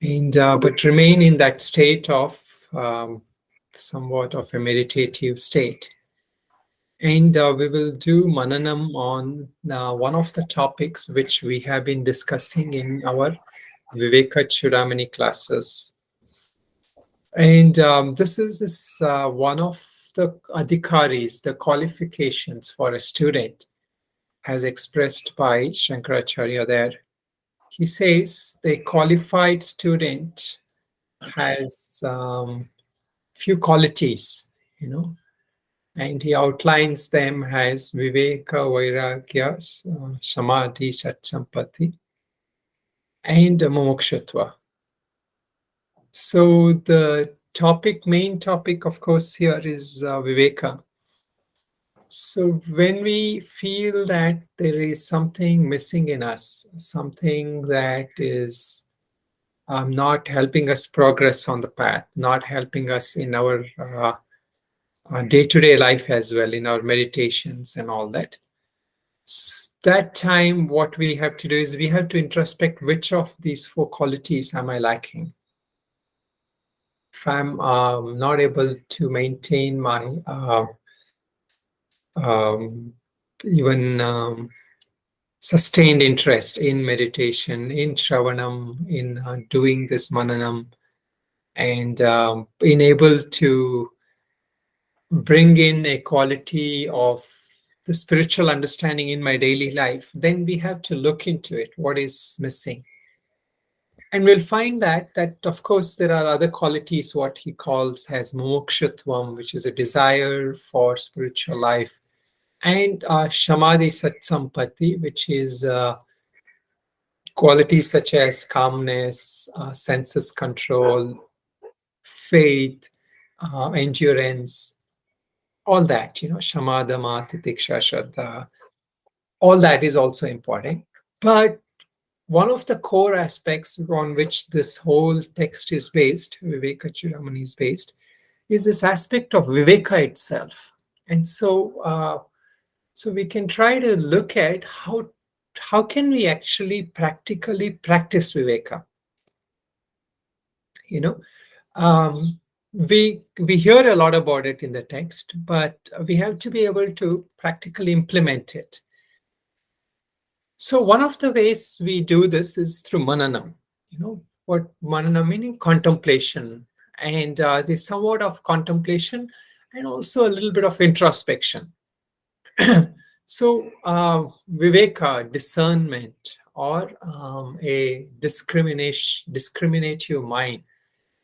and but remain in that state of somewhat of a meditative state. And we will do mananam on one of the topics which we have been discussing in our Viveka Chudamani classes. And this is one of the adhikaris, the qualifications for a student, as expressed by Shankaracharya there. He says the qualified student has few qualities, and he outlines them as Viveka, Vairagya, Samadhi, Satsampati, and Mumukshutva. So the main topic, of course, here is Viveka. So when we feel that there is something missing in us, something that is not helping us progress on the path, not helping us in our day-to-day life as well, in our meditations and all that. That time, what we have to do is we have to introspect which of these 4 qualities am I lacking. If I'm not able to maintain my even sustained interest in meditation, in Shravanam, in doing this mananam, and being able to bring in a quality of the spiritual understanding in my daily life, then we have to look into it, what is missing. And we'll find that of course there are other qualities, what he calls as mumukshutvam, which is a desire for spiritual life, and samadhi satsampati, which is qualities such as calmness, senses control, faith, endurance, all that, shamadama, titiksha, shraddha, all that is also important. But one of the core aspects on which this whole text is based, Viveka Chudamani is based, is this aspect of Viveka itself. And so we can try to look at how can we actually practically practice Viveka. We hear a lot about it in the text, but we have to be able to practically implement it. So one of the ways we do this is through mananam. What mananam meaning? Contemplation. And there's somewhat of contemplation and also a little bit of introspection. So Viveka, discernment, or a discriminative mind,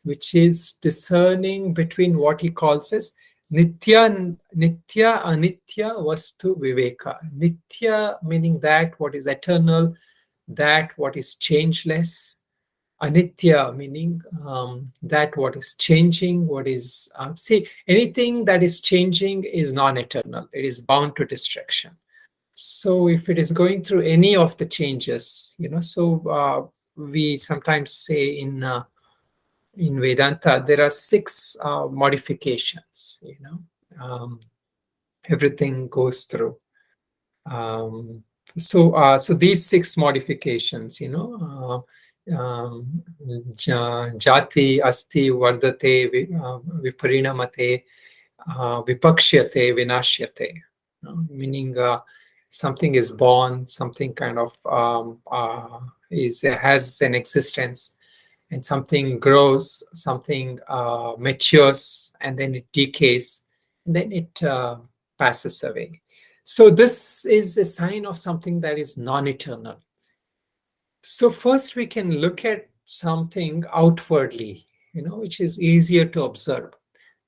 which is discerning between what he calls as Nitya, Anitya, Vastu, Viveka. Nitya meaning that what is eternal, that what is changeless. Anitya meaning that what is changing, what is... see, anything that is changing is non-eternal. It is bound to destruction. So if it is going through any of the changes, we sometimes say in Vedanta, there are 6 modifications, everything goes through. So these 6 modifications, jati, asti, vardate, viparinamate, vipakshyate, vinashyate, meaning something is born, something kind of has an existence, and something grows, something matures, and then it decays, and then it passes away. So this is a sign of something that is non-eternal. So first we can look at something outwardly, which is easier to observe.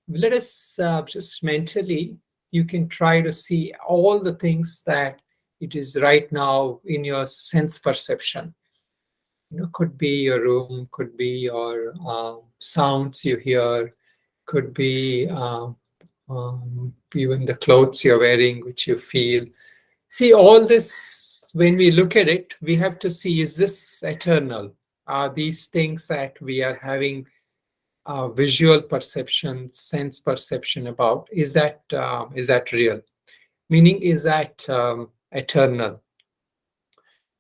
Let us just mentally, you can try to see all the things that it is right now in your sense perception. Could be your room, could be your sounds you hear, could be even the clothes you're wearing, which you feel. See, all this, when we look at it, we have to see, is this eternal? Are these things that we are having visual perception, sense perception about, is that real? Meaning, is that eternal?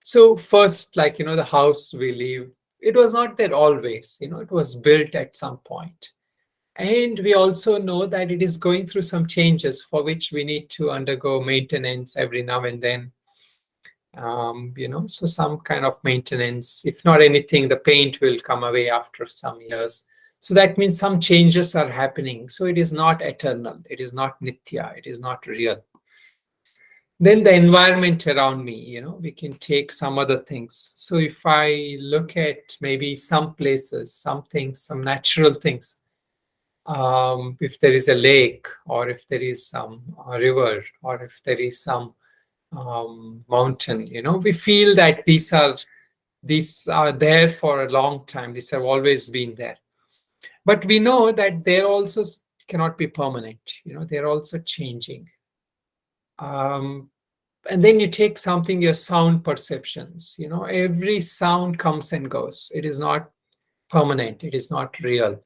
So first, the house we live it was not there always. It was built at some point. And we also know that it is going through some changes for which we need to undergo maintenance every now and then. So some kind of maintenance. If not anything, the paint will come away after some years. So that means some changes are happening. So it is not eternal. It is not nitya. It is not real. Then the environment around me, we can take some other things. So if I look at maybe some places, some things, some natural things, if there is a lake, or if there is some river, or if there is some mountain, we feel that these are there for a long time. These have always been there. But we know that they're also cannot be permanent. They're also changing. And then you take something, your sound perceptions. Every sound comes and goes. It is not permanent. It is not real.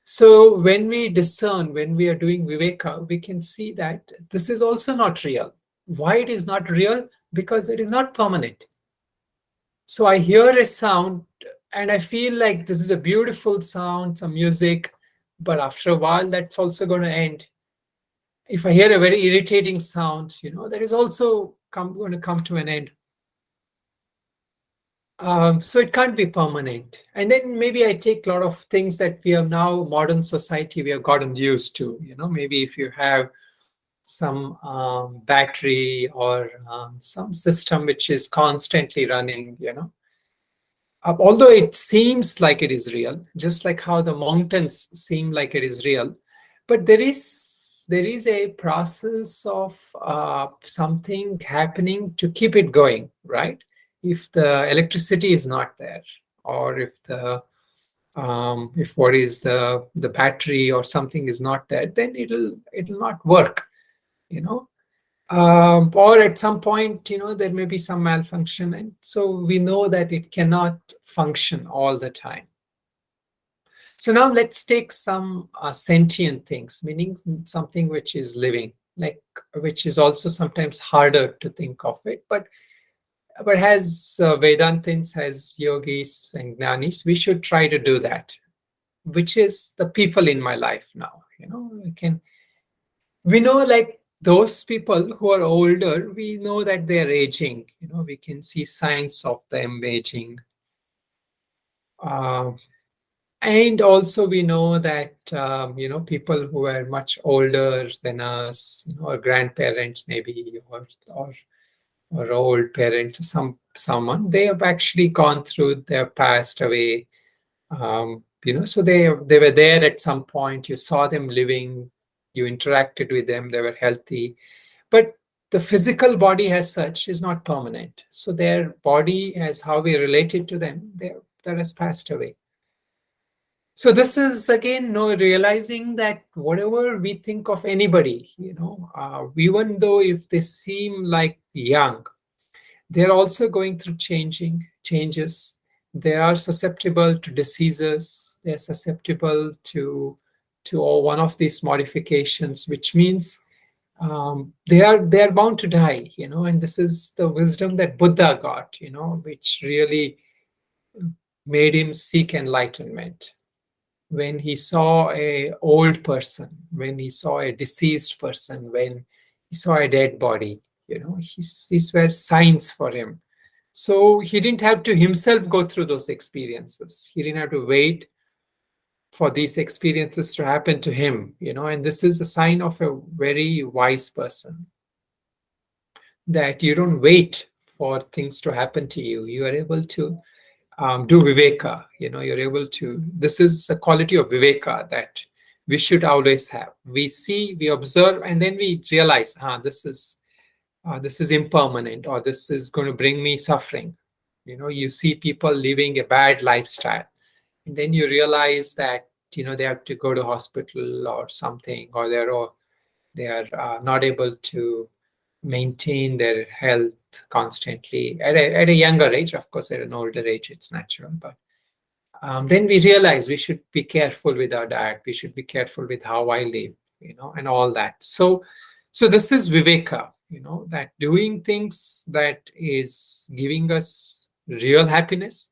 So when we discern, when we are doing Viveka, we can see that this is also not real. Why it is not real? Because it is not permanent. So I hear a sound and I feel like this is a beautiful sound, some music, but after a while, that's also going to end. If I hear a very irritating sound, that is also going to come to an end. So it can't be permanent. And then maybe I take a lot of things that we have now, modern society, we have gotten used to. Maybe if you have some battery or some system which is constantly running, although it seems like it is real, just like how the mountains seem like it is real, but there is a process of something happening to keep it going, right? If the electricity is not there, or if what is the battery or something is not there, then it'll not work, or at some point, there may be some malfunction, and so we know that it cannot function all the time. So now let's take some sentient things, meaning something which is living, like, which is also sometimes harder to think of it, but has Vedantins, has yogis and jnanis, we should try to do that, which is the people in my life now. We know, like, those people who are older, we know that they're aging. We can see signs of them aging. And also we know that, people who are much older than us, or grandparents maybe, or old parents, someone, they have actually gone through, they have passed away. So they were there at some point. You saw them living, you interacted with them, they were healthy, but the physical body as such is not permanent. So their body, as how we related to them, that has passed away. So this is again realizing that whatever we think of anybody, even though if they seem like young, they're also going through changes. They are susceptible to diseases. They're susceptible to one of these modifications, which means they are bound to die. And this is the wisdom that Buddha got. Which really made him seek enlightenment. When he saw a old person, when he saw a deceased person, when he saw a dead body, these were signs for him. So he didn't have to himself go through those experiences. He didn't have to wait for these experiences to happen to him, and this is a sign of a very wise person, that you don't wait for things to happen to you. You are able to do Viveka, you're able to, this is a quality of Viveka that we should always have. We see, we observe, and then we realize, this is impermanent, or this is going to bring me suffering. You see people living a bad lifestyle, and then you realize that, they have to go to hospital or something, or they are not able to maintain their health constantly at a younger age. Of course, at an older age, it's natural. But then we realize we should be careful with our diet. We should be careful with how I live, and all that. So this is Viveka, that doing things that is giving us real happiness,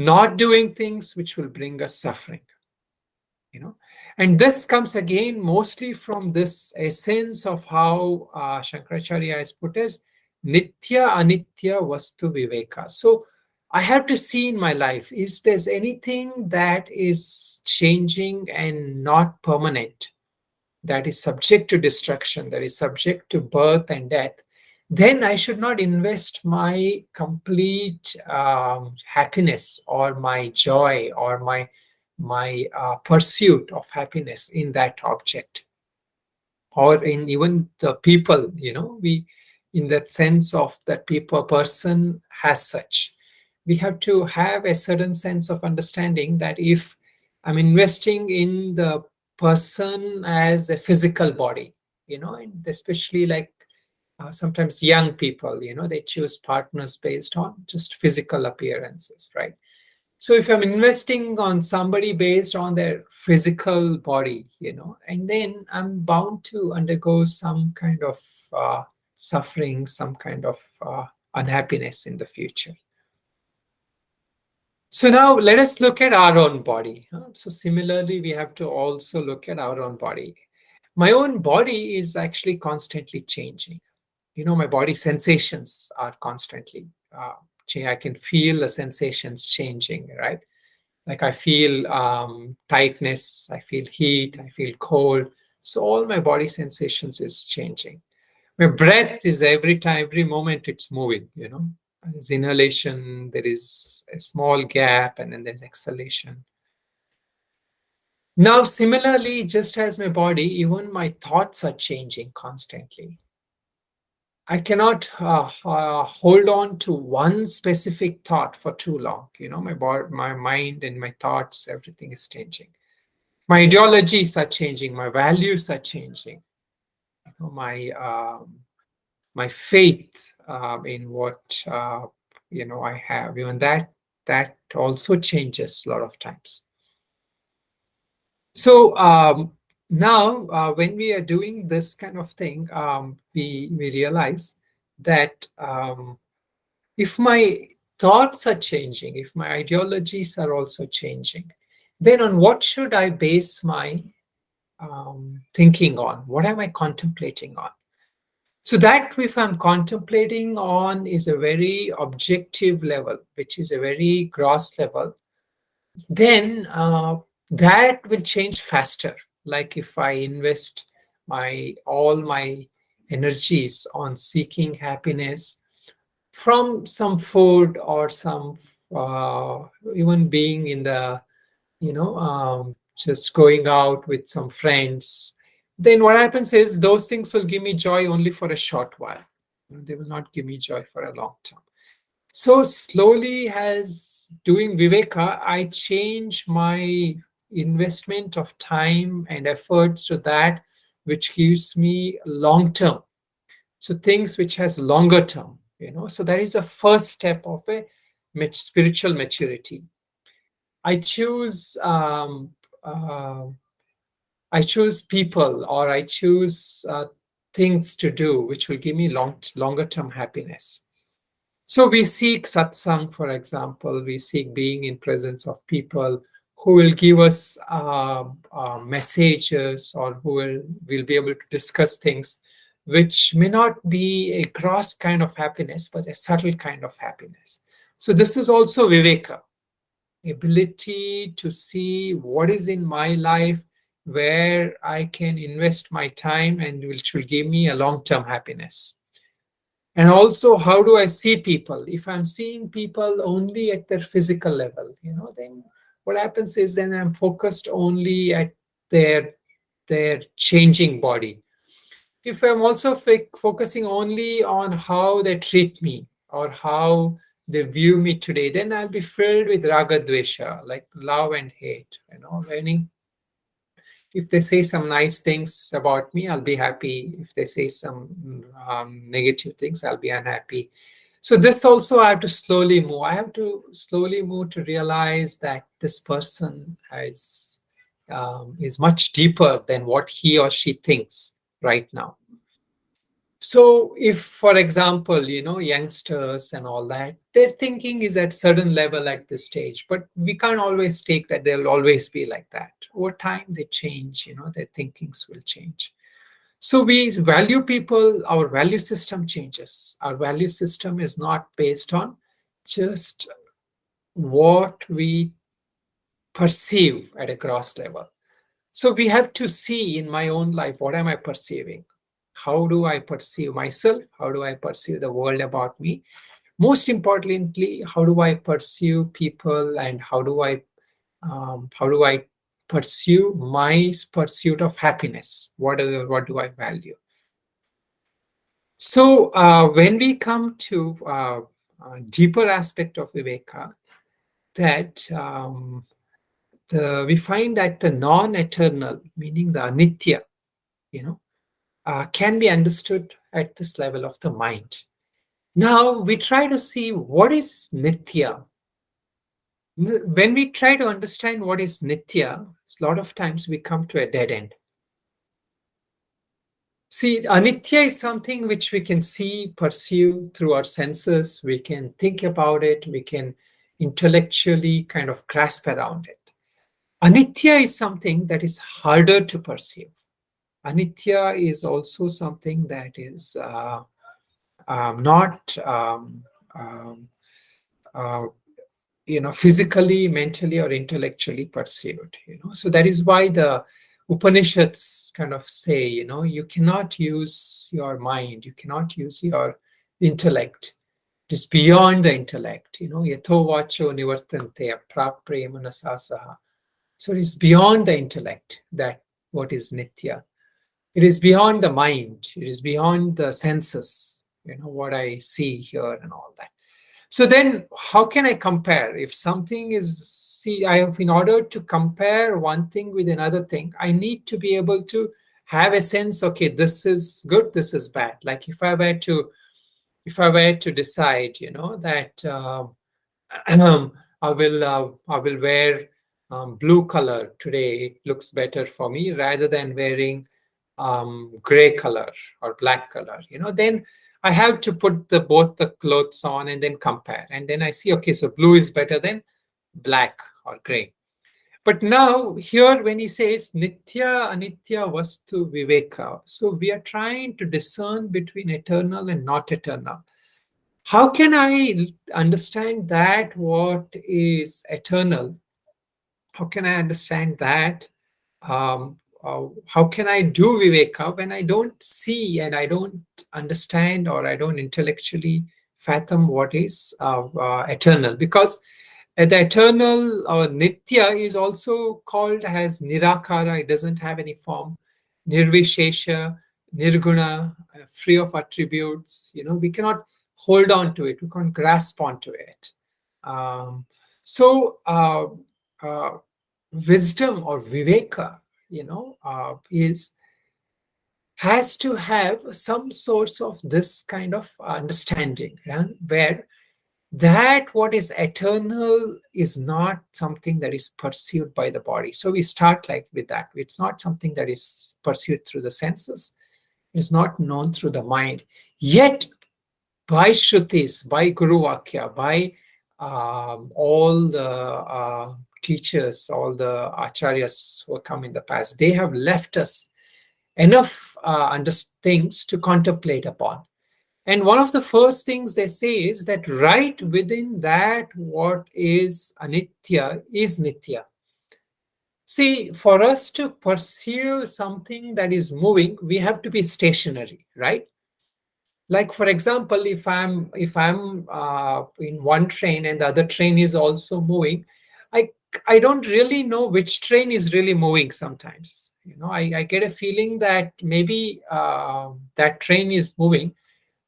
not doing things which will bring us suffering, you know. And this comes again mostly from this essence of how Shankaracharya has put as nitya anitya vastu viveka. So I have to see in my life, is there's anything that is changing and not permanent, that is subject to destruction, that is subject to birth and death, then I should not invest my complete happiness or my joy or my pursuit of happiness in that object or in even the people. We, in that sense of that people person has such, we have to have a certain sense of understanding that if I'm investing in the person as a physical body, and especially like sometimes young people, they choose partners based on just physical appearances, right? So if I'm investing on somebody based on their physical body, and then I'm bound to undergo some kind of suffering, some kind of unhappiness in the future. So now let us look at our own body. So similarly, we have to also look at our own body. My own body is actually constantly changing. My body sensations are constantly I can feel the sensations changing, right? Like I feel tightness, I feel heat, I feel cold. So all my body sensations is changing. My breath is every time, every moment it's moving. There's inhalation, there is a small gap, and then there's exhalation. Now similarly, just as my body, even my thoughts are changing constantly. I cannot hold on to one specific thought for too long. My body, my mind, and my thoughts, everything is changing. My ideologies are changing. My values are changing. My faith in what I have, even that also changes a lot of times. So now, when we are doing this kind of thing, we realize that if my thoughts are changing, if my ideologies are also changing, then on what should I base my thinking on? What am I contemplating on? So that if I'm contemplating on is a very objective level, which is a very gross level, then that will change faster. Like if I invest my all my energies on seeking happiness from some food or some uh, even being in the just going out with some friends, then what happens is those things will give me joy only for a short while. They will not give me joy for a long time. So slowly, as doing Viveka, I change my investment of time and efforts to that which gives me long term. So things which has longer term, So that is the first step of a spiritual maturity. I choose I choose people, or I choose things to do which will give me longer term happiness. So we seek satsang, for example. We seek being in presence of people who will give us messages, or who will be able to discuss things which may not be a gross kind of happiness, but a subtle kind of happiness. So this is also Viveka, ability to see what is in my life where I can invest my time and which will give me a long-term happiness. And also, how do I see people? If I'm seeing people only at their physical level, then what happens is then I'm focused only at their their changing body. If I'm also focusing only on how they treat me or how they view me today, then I'll be filled with raga dvesha, like love and hate. Meaning if they say some nice things about me, I'll be happy. If they say some negative things, I'll be unhappy. So this also I have to slowly move. I have to slowly move to realize that this person is much deeper than what he or she thinks right now. So if, for example, youngsters and all that, their thinking is at certain level at this stage, but we can't always take that they'll always be like that. Over time they change, their thinkings will change. So we value people, our value system changes. Our value system is not based on just what we perceive at a gross level. So we have to see in my own life, what am I perceiving? How do I perceive myself? How do I perceive the world about me? Most importantly, how do I pursue people, and how do I pursue my pursuit of happiness? What do I value? So when we come to a deeper aspect of Viveka, that we find that the non-eternal, meaning the anitya, can be understood at this level of the mind. Now we try to see what is nitya. When we try to understand what is nitya, a lot of times we come to a dead end. See, anitya is something which we can see, perceive through our senses. We can think about it. We can intellectually kind of grasp around it. Anitya is something that is harder to perceive. Anitya is also something that is not physically, mentally, or intellectually perceived. So that is why the Upanishads kind of say, you cannot use your mind, you cannot use your intellect. It is beyond the intellect. Yato vacho nivartante aprapre manasasaha. So it is beyond the intellect that what is nitya. It is beyond the mind. It is beyond the senses. What I see, hear, and all that. So then how can I compare? If something is, in order to compare one thing with another thing, I need to be able to have a sense, okay, this is good, this is bad. Like if I were to decide, that I will wear blue color today, it looks better for me rather than wearing gray color or black color, then I have to put both the clothes on and then compare. And then I see, okay, so blue is better than black or gray. But now here when he says nitya anitya vastu viveka, so we are trying to discern between eternal and not eternal. How can I understand that what is eternal? How can I understand that? How can I do Viveka when I don't see and I don't understand, or I don't intellectually fathom what is eternal? Because the eternal or Nitya is also called as Nirakara. It doesn't have any form. Nirvishesha, Nirguna, free of attributes. We cannot hold on to it. We can't grasp onto it. Um, so wisdom or Viveka, has to have some source of this kind of understanding, where that what is eternal is not something that is pursued by the body. So we start like with that. It's not something that is pursued through the senses. It's not known through the mind. Yet, by Shrutis, by Guru Vakya, by all the teachers, all the acharyas who have come in the past, they have left us enough things to contemplate upon. And one of the first things they say is that right within that, what is anitya is nitya. See, for us to pursue something that is moving, we have to be stationary, right? Like for example, if I'm in one train and the other train is also moving, I I don't really know which train is really moving sometimes. I get a feeling that maybe that train is moving,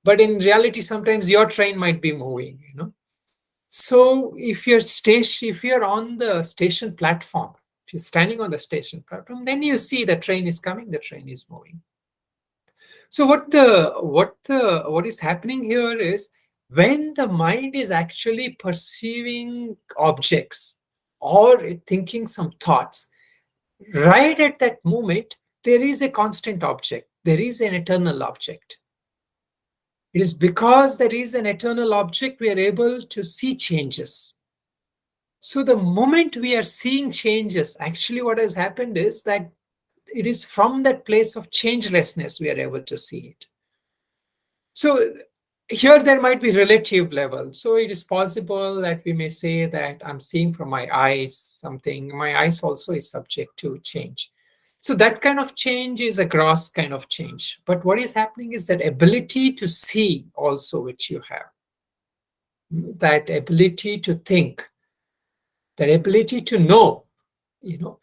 but in reality sometimes your train might be moving. So if you're on the station platform, if you're standing on the station platform, then you see the train is coming, the train is moving. So what is happening here is, when the mind is actually perceiving objects or thinking some thoughts, right at that moment there is a constant object, there is an eternal object. It is because there is an eternal object we are able to see changes. So the moment we are seeing changes, actually what has happened is that it is from that place of changelessness we are able to see it. So here there might be relative level. So it is possible that we may say that I'm seeing from my eyes something. My eyes also is subject to change. So that kind of change is a gross kind of change. But what is happening is that ability to see also which you have, that ability to think, that ability to know, you know,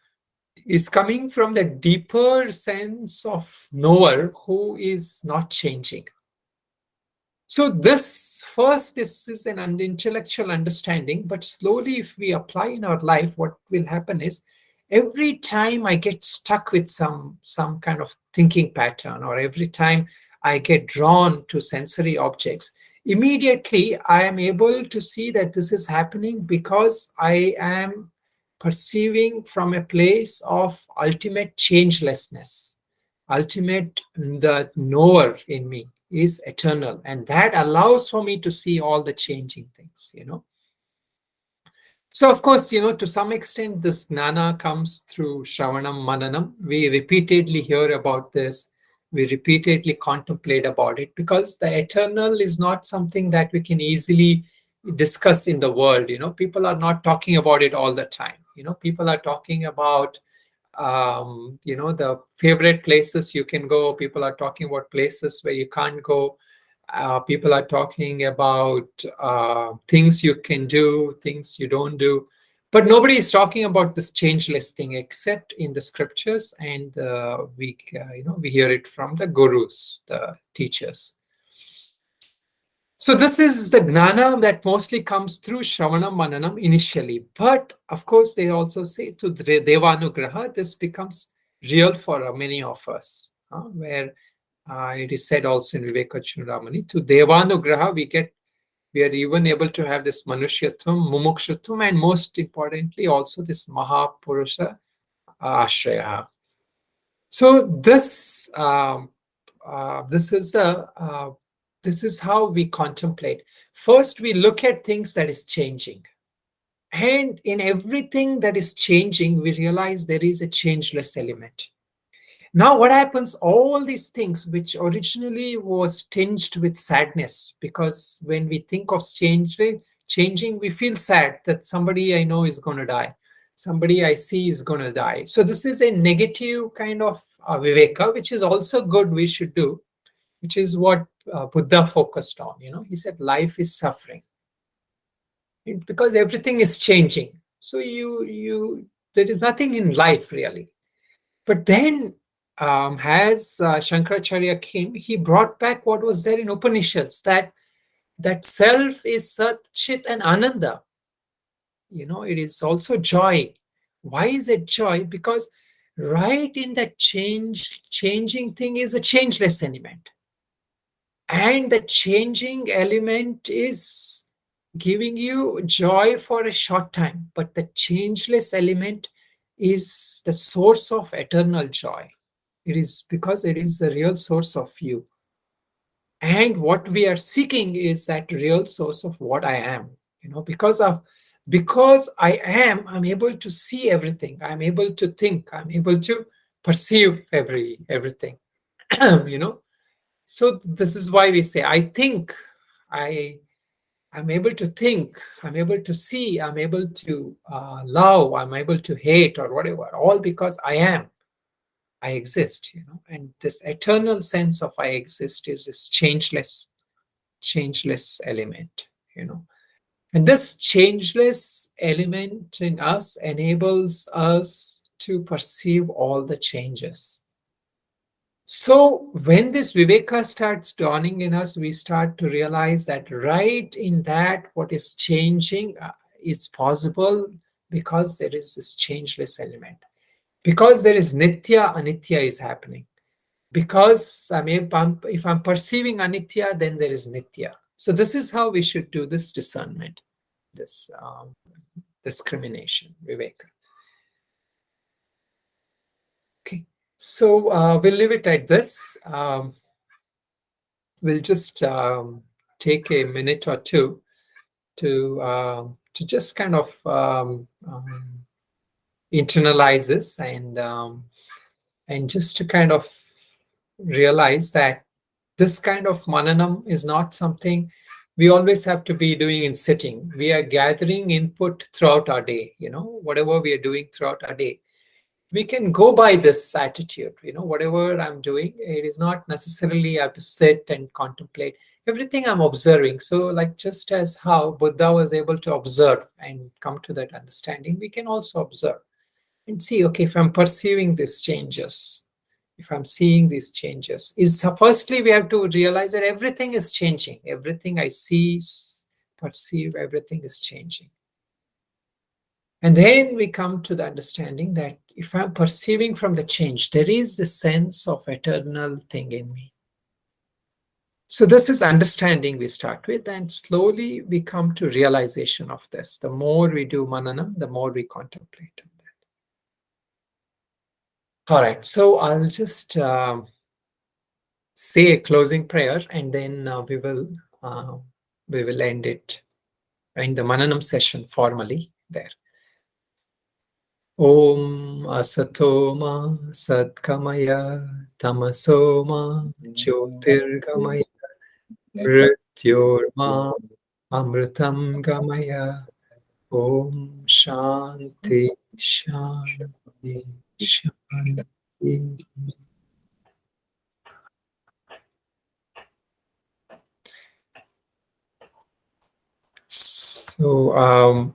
is coming from the deeper sense of knower who is not changing. So this is an intellectual understanding, but slowly if we apply in our life, what will happen is every time I get stuck with some kind of thinking pattern, or every time I get drawn to sensory objects, immediately I am able to see that this is happening because I am perceiving from a place of ultimate changelessness, ultimate, the knower in me is eternal, and that allows for me to see all the changing things. So of course, to some extent this gnana comes through shravanam mananam. We repeatedly hear about this, we repeatedly contemplate about it, because the eternal is not something that we can easily discuss in the world. People are not talking about it all the time. People are talking about the favorite places you can go. People are talking about places where you can't go. People are talking about things you can do, things you don't do. But nobody is talking about this changeless thing except in the scriptures, and we hear it from the gurus, the teachers. So this is the gnana that mostly comes through Shravanam Mananam initially. But of course, they also say to Devanugraha, this becomes real for many of us, where it is said also in Viveka Chudamani, to Devanugraha, we are even able to have this Manushyatum, Mumukshatum, and most importantly, also this Mahapurusha Ashraya. So this is how we contemplate. First, we look at things that is changing. And in everything that is changing, we realize there is a changeless element. Now, what happens? All these things, which originally was tinged with sadness, because when we think of changing, we feel sad that somebody I know is going to die. Somebody I see is going to die. So this is a negative kind of viveka, which is also good we should do, which is what Buddha focused on. He said life is suffering because everything is changing. So there is nothing in life really. But then, as Shankaracharya came, he brought back what was there in Upanishads, that self is Sat, Chit, and Ananda. It is also joy. Why is it joy? Because right in that changing thing is a changeless element. And the changing element is giving you joy for a short time, but the changeless element is the source of eternal joy. It is because it is the real source of you. And what we are seeking is that real source of what I am. Because I am, I'm able to see everything. I'm able to think. I'm able to perceive everything. you know. So this is why we say, I think, I'm able to think, I'm able to see, I'm able to love, I'm able to hate, or whatever, all because I am. I exist, and this eternal sense of I exist is this changeless element. And this changeless element in us enables us to perceive all the changes. So when this Viveka starts dawning in us, we start to realize that right in that what is changing is possible because there is this changeless element. Because there is Nitya, Anitya is happening. Because if I'm perceiving Anitya, then there is Nitya. So this is how we should do this discernment, this discrimination, Viveka. Okay, so we'll leave it at this. we'll just take a minute or two to just kind of internalize this, and just to kind of realize that this kind of mananam is not something we always have to be doing in sitting. We are gathering input throughout our day, whatever we are doing throughout our day. We can go by this attitude, whatever I'm doing, it is not necessarily I have to sit and contemplate everything I'm observing. So, like, just as how Buddha was able to observe and come to that understanding, we can also observe and see, okay, if I'm perceiving these changes, if I'm seeing these changes, is firstly we have to realize that everything is changing. Everything I see, perceive, everything is changing. And then we come to the understanding that if I'm perceiving from the change, there is a sense of eternal thing in me. So this is understanding we start with, and slowly we come to realization of this. The more we do mananam, the more we contemplate on that. All right, so I'll just say a closing prayer, and then we will end it, end the mananam session formally there. Om Asatoma Sadkamaya Tamasoma Jyotirgamaya Mrityorma Amritam Gamaya. Om Shanti Shanti Shanti. So